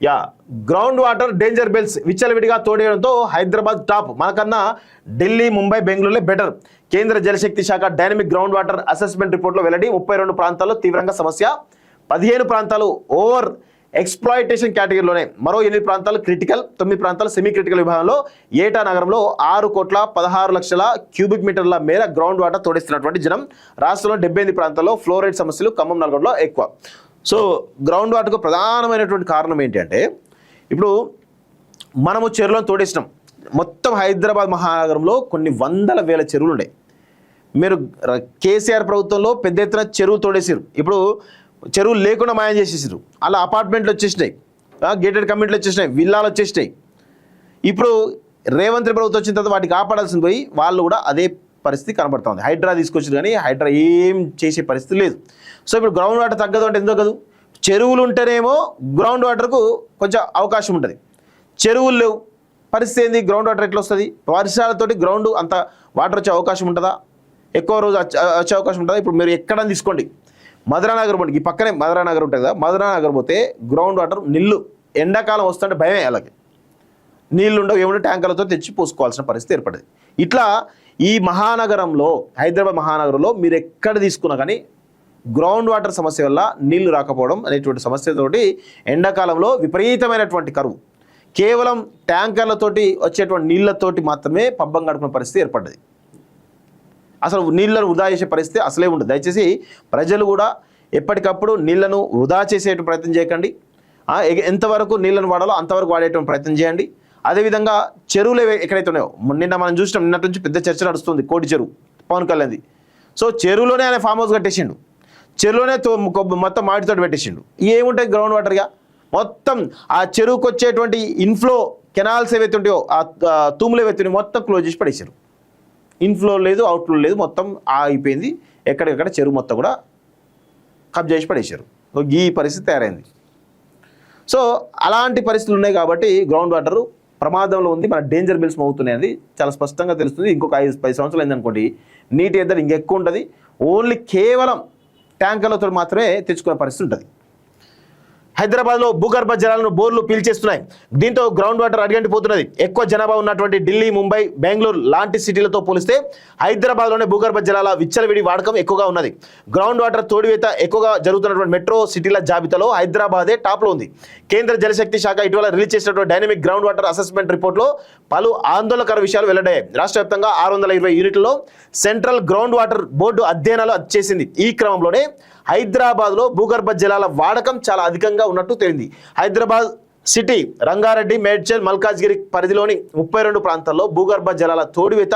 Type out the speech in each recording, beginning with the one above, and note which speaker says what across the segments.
Speaker 1: Yeah ground water danger bells విచ్చలవిడిగా తోడేయడంతో Hyderabad top, మనకన్నా ఢిల్లీ, ముంబై, బెంగళూరులే బెటర్. కేంద్ర జలశక్తి శాఖ డైనమిక్ గ్రౌండ్ వాటర్ అసెస్మెంట్ రిపోర్ట్లో వెల్లడి. 32 ప్రాంతాల్లో తీవ్రంగా సమస్య, 15 ప్రాంతాలు ఓవర్ ఎక్స్ప్లాయిటేషన్ కేటగిరీలోనే, మరో 8 ప్రాంతాలు క్రిటికల్, 9 ప్రాంతాలు సెమీ క్రిటికల్ విభాగంలో. ఏటా నగరంలో 6,16,00,000 క్యూబిక్ మీటర్ల మేర గ్రౌండ్ వాటర్ తోడిస్తున్నటువంటి జనం. రాష్ట్రంలో 78 ప్రాంతాల్లో ఫ్లోరైడ్ సమస్యలు ఖమ్మం, నల్గొండలో ఎక్కువ. సో గ్రౌండ్ వాటర్కు ప్రధానమైనటువంటి కారణం ఏంటి అంటే, ఇప్పుడు మనము చెరువులను తోడేసినాం. మొత్తం హైదరాబాద్ మహానగరంలో కొన్ని వందల వేల చెరువులు ఉన్నాయి. మీరు కేసీఆర్ ప్రభుత్వంలో పెద్ద ఎత్తున చెరువు తోడేసారు. ఇప్పుడు చెరువులు లేకుండా మాయం చేసేసారు. అలా అపార్ట్మెంట్లు వచ్చేసినాయి, గేటెడ్ కమ్యూనిటీలు వచ్చేసినాయి, విల్లాలు వచ్చేసినాయి. ఇప్పుడు రేవంత్ ప్రభుత్వం వచ్చిన తర్వాత వాటికి కాపాడాల్సింది పోయి వాళ్ళు కూడా అదే పరిస్థితి కనబడుతుంది. హైడ్రా తీసుకొచ్చారు కానీ హైడ్రా ఏం చేసే పరిస్థితి లేదు. సో ఇప్పుడు గ్రౌండ్ వాటర్ తగ్గదు అంటే ఎందుకు కదూ? చెరువులు ఉంటేనేమో గ్రౌండ్ వాటర్కు కొంచెం అవకాశం ఉంటుంది. చెరువులు లేవు, పరిస్థితి ఏంది? గ్రౌండ్ వాటర్ ఎట్లా వస్తుంది? వర్షాలతోటి గ్రౌండ్ అంత వాటర్ వచ్చే అవకాశం ఉంటుందా? ఎక్కువ రోజు వచ్చే అవకాశం ఉంటుందా? ఇప్పుడు మీరు ఎక్కడని తీసుకోండి, మధురానగర్ పోండి, ఈ పక్కనే మధురానగర్ ఉంటుంది కదా, మధురానగర్ పోతే గ్రౌండ్ వాటర్ నిల్లు ఎండాకాలం వస్తుంటే భయమే. అలాగే నీళ్ళు ఉండవు, ఏముంటే ట్యాంకర్లతో తెచ్చి పోసుకోవాల్సిన పరిస్థితి ఏర్పడింది. ఇట్లా ఈ మహానగరంలో, హైదరాబాద్ మహానగరంలో మీరు ఎక్కడ తీసుకున్నా కానీ గ్రౌండ్ వాటర్ సమస్య వల్ల నీళ్లు రాకపోవడం అనేటువంటి సమస్యతోటి ఎండాకాలంలో విపరీతమైనటువంటి కరువు, కేవలం ట్యాంకర్లతోటి వచ్చేటువంటి నీళ్లతోటి మాత్రమే పబ్బం గడుపుకునే పరిస్థితి ఏర్పడ్డది. అసలు నీళ్లను వృధా చేసే పరిస్థితి అసలే ఉండదు. దయచేసి ప్రజలు కూడా ఎప్పటికప్పుడు నీళ్లను వృధా చేసేటువంటి ప్రయత్నం చేయకండి. ఎంతవరకు నీళ్లను వాడాలో అంతవరకు వాడేటువంటి ప్రయత్నం చేయండి. అదేవిధంగా చెరువులు ఎక్కడైతే ఉన్నాయో, నిన్న మనం చూసినాం, నిన్నటి నుంచి పెద్ద చర్చ నడుస్తుంది కోటి చెరువు, పవన్ కళ్యాణ్ది. సో చెరువులోనే ఆయన ఫామ్ హౌస్ కట్టేసిండు, చెరువులోనే మొత్తం మామిడితోటి పెట్టేసిండు. ఏముంటాయి గ్రౌండ్ వాటర్గా? మొత్తం ఆ చెరువుకు వచ్చేటువంటి ఇన్ఫ్లో కెనాల్స్ ఏవైతే ఉంటాయో, ఆ తూములు ఏవైతే ఉన్నాయో మొత్తం క్లోజ్ చేసి పడేసారు. ఇన్ఫ్లో లేదు, అవుట్ఫ్లో లేదు, మొత్తం అయిపోయింది. ఎక్కడికక్కడ చెరువు మొత్తం కూడా కబ్జా చేసి పడేసారు. ఈ పరిస్థితి తయారైంది. సో అలాంటి పరిస్థితులు ఉన్నాయి కాబట్టి గ్రౌండ్ వాటర్ ప్రమాదంలో ఉంది, మన డేంజర్ బిల్స్ అవుతున్నాయి అనేది చాలా స్పష్టంగా తెలుస్తుంది. ఇంకొక 5-10 సంవత్సరాలు అయిందనుకోండి, నీటి ఎద్దడి ఇంకెక్కువ ఉంటుంది. ఓన్లీ కేవలం ట్యాంకర్లతో మాత్రమే తెచ్చుకునే పరిస్థితి ఉంటుంది. హైదరాబాద్లో భూగర్భ జలాలను బోర్లు పీల్చేస్తున్నాయి. దీంతో గ్రౌండ్ వాటర్ అడిగంటిపోతున్నది. ఎక్కువ జనాభా ఉన్నటువంటి ఢిల్లీ, ముంబై, బెంగళూరు లాంటి సిటీలతో పోలిస్తే హైదరాబాద్లోనే భూగర్భ జలాల విచ్చలవిడి వాడకం ఎక్కువగా ఉన్నది. గ్రౌండ్ వాటర్ తోడివేత ఎక్కువగా జరుగుతున్నటువంటి మెట్రో సిటీల జాబితాలో హైదరాబాదే టాప్లో ఉంది. కేంద్ర జలశక్తి శాఖ ఇటీవల రిలీజ్ చేసినటువంటి డైనమిక్ గ్రౌండ్ వాటర్ అసెస్మెంట్ రిపోర్ట్లో పలు ఆందోళనకర విషయాలు వెల్లడయ్యాయి. రాష్ట్ర వ్యాప్తంగా 620 యూనిట్లలో సెంట్రల్ గ్రౌండ్ వాటర్ బోర్డు అధ్యయనాలు చేసింది. ఈ క్రమంలోనే హైదరాబాద్లో భూగర్భ జలాల వాడకం చాలా అధికంగా ఉన్నట్టు తేలింది. హైదరాబాద్ సిటీ, రంగారెడ్డి, మేడ్చల్, మల్కాజ్గిరి పరిధిలోని 32 ప్రాంతాల్లో భూగర్భ జలాల తోడివేత,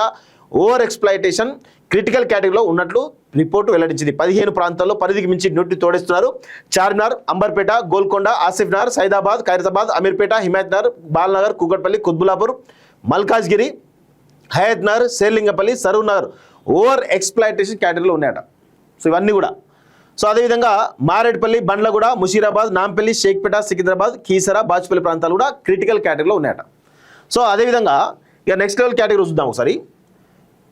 Speaker 1: ఓవర్ ఎక్స్ప్లాయిటేషన్ క్రిటికల్ కేటగిరీలో ఉన్నట్లు రిపోర్టు వెల్లడించింది. 15 ప్రాంతాల్లో పరిధికి మించి నీటి తోడేస్తున్నారు. చార్మినార్, అంబర్పేట, గోల్కొండ, ఆసిఫ్ నగర్, సైదాబాద్, ఖైరతాబాద్, అమీర్పేట, హిమాయత్ నగర్, బాల్నగర్, కూకట్పల్లి, కుత్బులాపూర్, మల్కాజ్గిరి, హయత్ నగర్, శేర్లింగపల్లి, సరూర్ నగర్ ఓవర్ ఎక్స్ప్లాయిటేషన్ కేటగిరీలో ఉన్నాయట. సో ఇవన్నీ కూడా. సో అదేవిధంగా మారేడ్పల్లి, బండ్లగూడ, ముషీరాబాద్, నాంపల్లి, షేక్పేట, సికింద్రాబాద్, కీసరా, బాజ్పల్లి ప్రాంతాలు కూడా క్రిటికల్ కేటగిరీలో ఉన్నాయట. సో అదేవిధంగా ఇక నెక్స్ట్ లెవెల్ కేటగిరీ చూద్దాం ఒకసారి.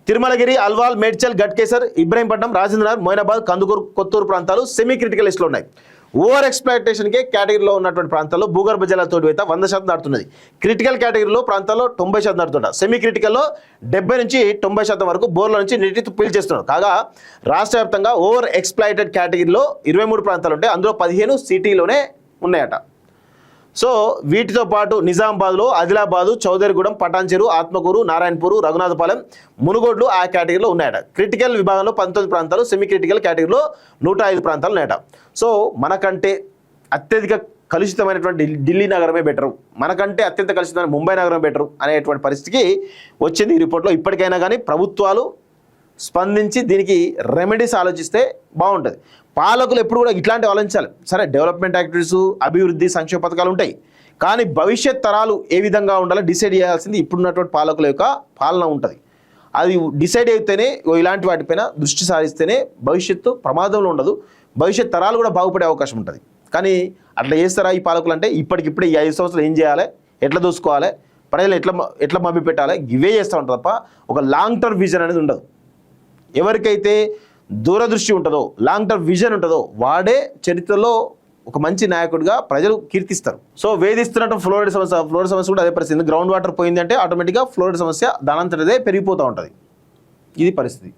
Speaker 1: తిరుమలగిరి, అల్వాల్, మేడ్చల్, గట్కేసర్, ఇబ్రహీంపట్నం, రాజేంద్రనగర్, మొయినాబాద్, కందుకూరు, కొత్తూరు ప్రాంతాలు సెమీ క్రిటికల్ లిస్టులో ఉన్నాయి. ఓవర్ ఎక్స్ప్లాయిటేషన్కే కేటగిరీలో ఉన్నటువంటి ప్రాంతాల్లో భూగర్భ జలాల తోడివేత 100% దాటుతున్నది. క్రిటికల్ కేటగిరీలో ప్రాంతాల్లో 90% దాటుతుంట. సెమీ క్రిటికల్లో 70 నుంచి 90% వరకు బోర్ల నుంచి నీటి పీల్చేస్తున్నారు. కాగా రాష్ట్ర వ్యాప్తంగా ఓవర్ ఎక్స్ప్లాయిటెడ్ కేటగిరీలో 23 ప్రాంతాలు ఉంటాయి. అందులో 15 సిటీలోనే ఉన్నాయట. సో వీటితో పాటు నిజామాబాద్లో, ఆదిలాబాదు, చౌదరిగూడెం, పటాన్చెరు, ఆత్మకూరు, నారాయణపూరు, రఘునాథపాలెం, మునుగోడ్లు ఆ కేటగిరీలో ఉన్నాయట. క్రిటికల్ విభాగంలో 19 ప్రాంతాలు, సెమీ క్రిటికల్ కేటగిరీలో 105 ప్రాంతాలు ఉన్నాయట. సో మనకంటే అత్యధిక కలుషితమైనటువంటి ఢిల్లీ నగరమే బెటరు, మనకంటే అత్యంత కలుషితమైన ముంబై నగరం బెటరు అనేటువంటి పరిస్థితికి వచ్చింది ఈ రిపోర్ట్లో. ఇప్పటికైనా కానీ ప్రభుత్వాలు స్పందించి దీనికి రెమెడీస్ ఆలోచిస్తే బాగుంటుంది. పాలకులు ఎప్పుడు కూడా ఇట్లాంటివి ఆలోచించాలి. సరే, డెవలప్మెంట్ యాక్టివిటీస్, అభివృద్ధి, సంక్షేమ పథకాలు ఉంటాయి, కానీ భవిష్యత్ తరాలు ఏ విధంగా ఉండాలో డిసైడ్ చేయాల్సింది ఇప్పుడున్నటువంటి పాలకుల యొక్క పాలన ఉంటుంది. అది డిసైడ్ అయితేనే, ఇలాంటి వాటిపైన దృష్టి సారిస్తేనే భవిష్యత్తు ప్రమాదంలో ఉండదు, భవిష్యత్ తరాలు కూడా బాగుపడే అవకాశం ఉంటుంది. కానీ అట్లా చేస్తారా ఈ పాలకులు? అంటే ఇప్పటికిప్పుడే ఈ 5 సంవత్సరాలు ఏం చేయాలి, ఎట్లా దూసుకోవాలి, ప్రజలు ఎట్లా మభ్య పెట్టాలి, ఇవే చేస్తూ ఉంటారు తప్ప ఒక లాంగ్ టర్మ్ విజన్ అనేది ఉండదు. ఎవరికైతే దూరదృష్టి ఉంటుందో, లాంగ్ టర్మ్ విజన్ ఉంటుందో వాడే చరిత్రలో ఒక మంచి నాయకుడిగా ప్రజలు కీర్తిస్తారు. సో వేధిస్తున్నట్టు ఫ్లోరైడ్ సమస్య కూడా అదే పరిస్థితి. గ్రౌండ్ వాటర్ పోయిందంటే ఆటోమేటిక్గా ఫ్లోరైడ్ సమస్య దానంతటదే పెరిగిపోతూ ఉంటుంది. ఇది పరిస్థితి.